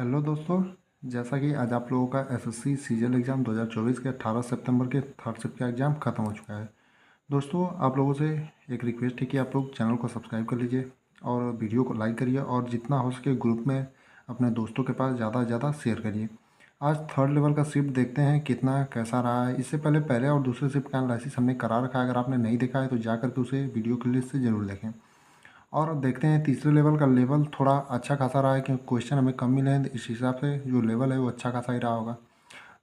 Hello दोस्तों। जैसा कि आज आप लोगों का एसएससी सीजीएल एग्ज़ाम 2024 के 18 सितंबर के थर्ड शिफ्ट का एग्ज़ाम ख़त्म हो चुका है। दोस्तों, आप लोगों से एक रिक्वेस्ट है कि आप लोग चैनल को सब्सक्राइब कर लीजिए और वीडियो को लाइक करिए और जितना हो सके ग्रुप में अपने दोस्तों के पास ज़्यादा से ज़्यादा शेयर करिए। आज थर्ड लेवल का शिफ्ट देखते हैं कितना कैसा रहा है। इससे पहले पहले और दूसरे शिफ्ट का एनालिसिस हमने करा रखा है। अगर आपने नहीं देखा है तो जा करके उसे वीडियो की लिस्ट से ज़रूर देखें। और देखते हैं तीसरे लेवल का लेवल थोड़ा अच्छा खासा रहा है क्योंकि क्वेश्चन हमें कम मिले हैं, इस हिसाब से जो लेवल है वो अच्छा खासा ही रहा होगा।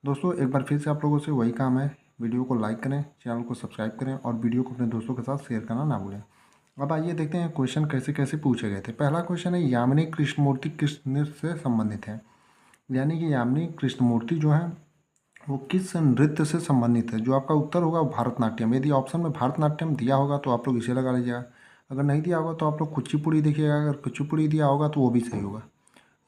दोस्तों, एक बार फिर से आप लोगों से वही काम है, वीडियो को लाइक करें, चैनल को सब्सक्राइब करें और वीडियो को अपने दोस्तों के साथ शेयर करना ना भूलें। अब आइए देखते हैं क्वेश्चन कैसे कैसे पूछे गए थे। पहला क्वेश्चन है यामिनी कृष्णमूर्ति किस नृत्य से संबंधित है। यानी कि यामिनी कृष्णमूर्ति जो है वो किस नृत्य से संबंधित है। जो आपका उत्तर होगा वो भारतनाट्यम। यदि ऑप्शन में भारतनाट्यम दिया होगा तो आप लोग इसे लगा लीजिएगा। अगर नहीं दिया होगा तो आप लोग कुचिपुड़ी देखिएगा। अगर कुचिपुड़ी दिया होगा तो वो भी सही होगा।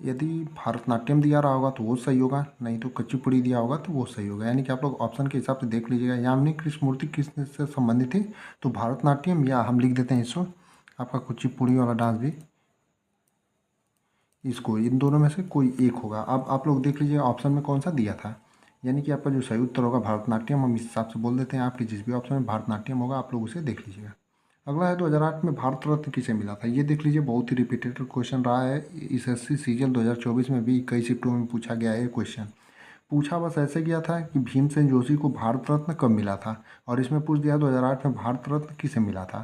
यदि भारतनाट्यम दिया रहा होगा तो वो सही होगा, नहीं तो कुचिपुड़ी दिया होगा तो वो सही होगा। यानी कि आप लोग ऑप्शन के हिसाब से देख लीजिएगा। यामिनी कृष्णमूर्ति किस नृत्य से संबंधित थी, तो भारतनाट्यम, या हम लिख देते हैं इसको आपका कुचिपुड़ी वाला डांस भी, इसको इन दोनों में से कोई एक होगा। अब आप लोग देख लीजिए ऑप्शन में कौन सा दिया था। यानी कि आपका जो सही उत्तर होगा भारतनाट्यम, हम इस हिसाब से बोल देते हैं। आपके जिस भी ऑप्शन में भारतनाट्यम होगा आप लोग उसे देख लीजिएगा। अगला है 2008 में भारत रत्न किसे मिला था। ये देख लीजिए, बहुत ही रिपीटेड क्वेश्चन रहा है। इस एसएससी सीजीएल 2024 में भी कई शिफ्टों में पूछा गया है क्वेश्चन। पूछा बस ऐसे गया था कि भीमसेन जोशी को भारत रत्न कब मिला था, और इसमें पूछ दिया 2008 में भारत रत्न किसे मिला था।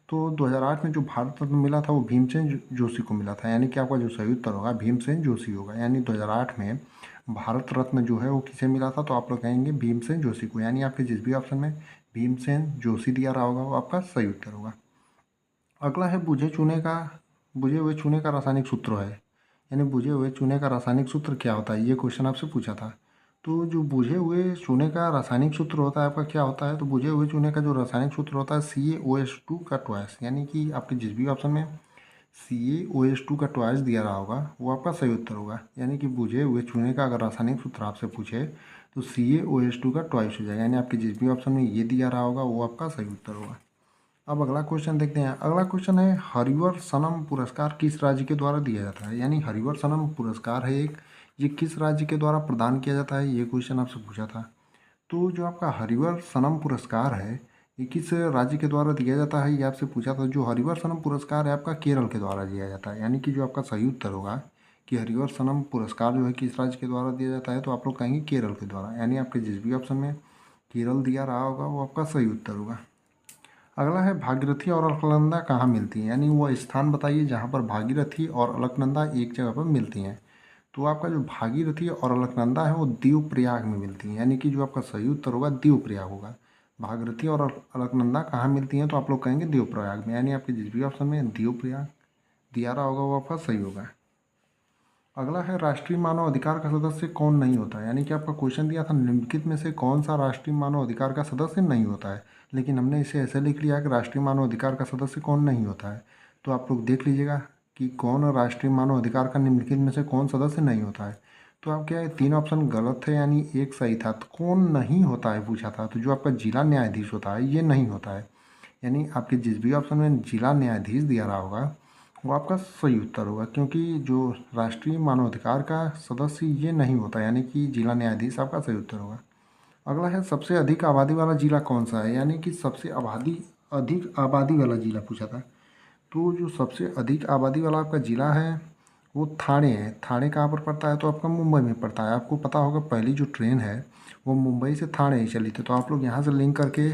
तो 2008 में जो भारत रत्न मिला था वो भीमसेन जोशी को मिला था। यानी कि आपका जो सही उत्तर होगा भीमसेन जोशी होगा। यानी 2008 में भारत रत्न जो है वो किसे मिला था, तो आप लोग कहेंगे भीमसेन जोशी को। यानी आपके जिस भी ऑप्शन में भीमसेन जोशी दिया रहा होगा वो आपका सही उत्तर होगा। अगला है बुझे हुए चूने का रासायनिक सूत्र है। यानी बुझे हुए चूने का रासायनिक सूत्र क्या होता है, ये क्वेश्चन आपसे पूछा था। तो जो बुझे हुए चूने का रासायनिक सूत्र होता है आपका क्या होता है, तो बुझे हुए चूने का जो रासायनिक सूत्र होता है CaOH2 का ट्वाइस। यानी कि आपके जिस भी ऑप्शन में CaOH2 का ट्वाइस दिया रहा होगा वो आपका सही उत्तर होगा। यानी कि बुझे हुए चूने का अगर रासायनिक सूत्र आपसे पूछे तो CaOH2 का ट्वाइस हो जाएगा। यानी आपके जिस भी ऑप्शन में ये दिया रहा होगा वो आपका सही उत्तर होगा। अब अगला क्वेश्चन देखते हैं। अगला क्वेश्चन है हरिवर सनम पुरस्कार किस राज्य के द्वारा दिया जाता है। यानी हरिवर सनम पुरस्कार है एक, ये किस राज्य के द्वारा प्रदान किया जाता है, ये क्वेश्चन आपसे पूछा था। तो जो आपका हरिवर सनम पुरस्कार है ये किस राज्य के द्वारा दिया जाता है, ये आपसे पूछा था। जो हरिवर सनम पुरस्कार है आपका केरल के द्वारा दिया जाता है। यानी कि जो आपका सही उत्तर होगा कि हरिवर सनम पुरस्कार जो है किस राज्य के द्वारा दिया जाता है, तो आप लोग कहेंगे केरल के द्वारा। यानी आपके जिस भी ऑप्शन में केरल दिया रहा होगा वो आपका सही उत्तर होगा। अगला है भागीरथी और अलकनंदा कहाँ मिलती हैं। यानी वह स्थान बताइए जहाँ पर भागीरथी और अलकनंदा एक जगह पर मिलती हैं। तो आपका जो भागीरथी और अलकनंदा है वो दीव प्रयाग में मिलती हैं। यानी कि जो आपका सही उत्तर होगा दीव प्रयाग होगा। भागीरथी और अलकनंदा कहाँ मिलती हैं, तो आप लोग कहेंगे दीव प्रयाग में। यानी आपके जिस भी ऑप्शन में दीव प्रयाग दिया रहा होगा वो आपका सही होगा। अगला है राष्ट्रीय मानव अधिकार का सदस्य कौन नहीं होता। यानी कि आपका क्वेश्चन दिया था निम्नलिखित में से कौन सा राष्ट्रीय मानव अधिकार का सदस्य नहीं होता है, लेकिन हमने इसे ऐसे लिख लिया कि राष्ट्रीय मानव अधिकार का सदस्य कौन नहीं होता है। तो आप लोग देख लीजिएगा कि कौन राष्ट्रीय मानव अधिकार का निम्नलिखित में से कौन सदस्य नहीं होता है। तो आप क्या है, तीन ऑप्शन गलत थे यानी एक सही था। तो कौन नहीं होता है पूछा था, तो जो आपका जिला न्यायाधीश होता है ये नहीं होता है। यानी आपके जिस भी ऑप्शन में जिला न्यायाधीश दिया रहा होगा वो आपका सही उत्तर होगा, क्योंकि जो राष्ट्रीय मानवाधिकार का सदस्य ये नहीं होता। यानी कि जिला न्यायाधीश आपका सही उत्तर होगा। अगला है सबसे अधिक आबादी वाला जिला कौन सा है। यानी कि सबसे अधिक आबादी वाला जिला पूछा था। तो जो सबसे अधिक आबादी वाला आपका ज़िला है वो थाने है। थाने कहाँ पर पड़ता है, तो आपका मुंबई में पड़ता है। आपको पता होगा पहली जो ट्रेन है वो मुंबई से थाने ही चली थी। तो आप लोग यहाँ से लिंक करके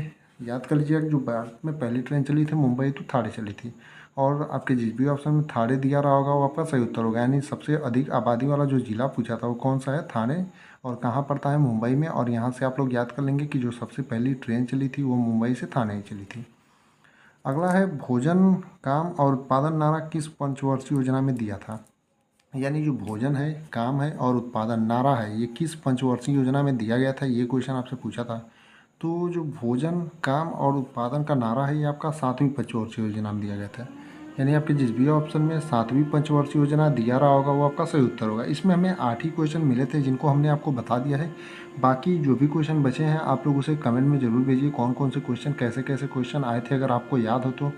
याद कर लीजिएगा कि जो भारत में पहली ट्रेन चली थी मुंबई तो थाने चली थी। और आपके जिस भी ऑप्शन में थाने दिया रहा होगा वो आपका सही उत्तर होगा। यानी सबसे अधिक आबादी वाला जो ज़िला पूछा था वो कौन सा है, थाने, और कहाँ पड़ता है, मुंबई में। और यहाँ से आप लोग याद कर लेंगे कि जो सबसे पहली ट्रेन चली थी वो मुंबई से थाने ही चली थी। अगला है भोजन, काम और उत्पादन नारा किस पंचवर्षीय योजना में दिया था। यानी जो भोजन है, काम है और उत्पादन नारा है ये किस पंचवर्षीय योजना में दिया गया था, ये क्वेश्चन आपसे पूछा था। तो जो भोजन, काम और उत्पादन का नारा है ये आपका 7वीं पंचवर्षीय योजना में दिया गया था। यानी आपके जिस भी ऑप्शन में 7वीं पंचवर्षीय योजना दिया रहा होगा वो आपका सही उत्तर होगा। इसमें हमें 8 ही क्वेश्चन मिले थे जिनको हमने आपको बता दिया है। बाकी जो भी क्वेश्चन बचे हैं आप लोग उसे कमेंट में ज़रूर भेजिए, कौन कौन से क्वेश्चन कैसे कैसे क्वेश्चन आए थे अगर आपको याद हो तो।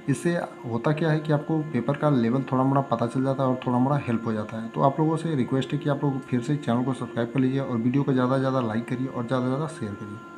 इससे होता क्या है कि आपको पेपर का लेवल थोड़ा मोड़ा पता चल जाता है और थोड़ा मोड़ा हेल्प हो जाता है। तो आप लोगों से रिक्वेस्ट है कि आप लोग फिर से चैनल को सब्सक्राइब कर लीजिए और वीडियो को ज़्यादा से ज़्यादा लाइक करिए और ज़्यादा से ज़्यादा शेयर करिए।